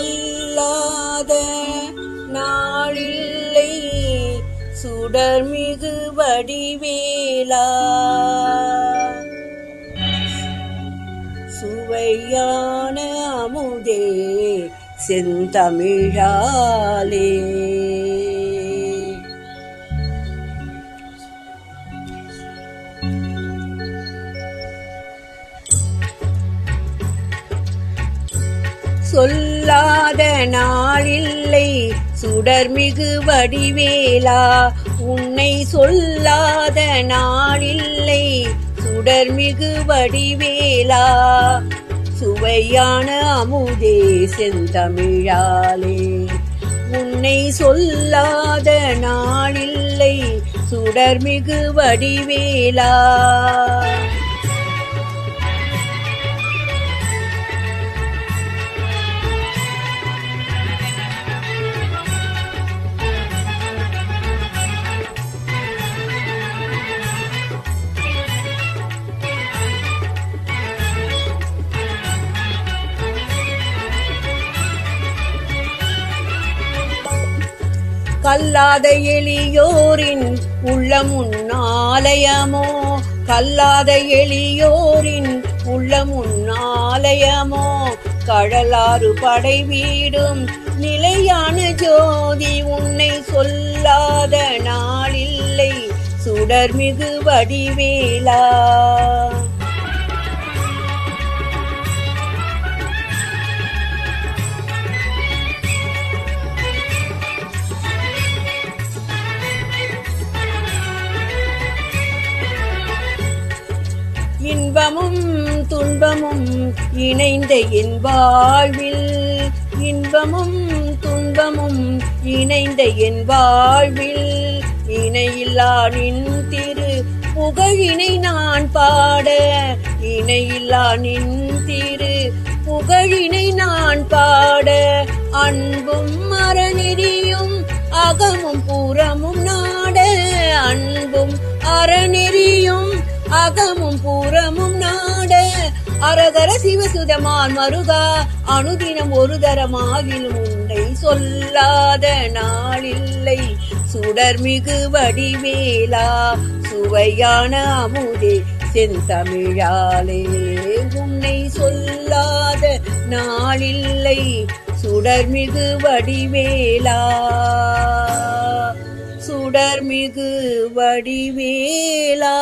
சொல்லாத நாளில்லை சுடர்மிகு வடிவேலா. சுவையான அமுதே செந்தமிழாலே. சொல்லாத நாளில்லை சுடர்மிகு வடிவேலா. உன்னை சொல்லாத நாளில்லை சுடர்மிகு வடிவேலா. சுவையான அமுதே செந்தமிழாலே. உன்னை சொல்லாத நாளில்லை சுடர்மிகு வடிவேலா. கல்லாத எளியோரின் உள்ளமுன்னாலயமோ. கல்லாத எளியோரின் உள்ளமுன்னாலயமோ. கடலாறு படை வீடும் நிலையான ஜோதி. உன்னை சொல்லாத நாளில்லை சுடர்மிகு வடிவேலா. இன்பமும் துன்பமும் இணைந்த என் வாழ்வில். இன்பமும் துன்பமும் இணைந்த என் வாழ்வில். இணையில்லா நின் திரு புகழினை நான் பாட. இணையில்லா நின் திரு புகழினை நான் பாட. அன்பும் அறநெறியும் அகமும் புறமும் நாட. அன்பும் அறநெறியும் அகமும் பூரமும் நாட. அரகர சிவசுதமான் மருகா அனுதினம் ஒரு தரமாகிலும் உன்னை சொல்லாத நாளில்லை சுடர்மிகு வடிவேலா. சுவையான அமுதே செந்தமிழாலே. உன்னை சொல்லாத நாளில்லை சுடர்மிகு வடிவேலா. சுடர்மிகு வடிவேலா.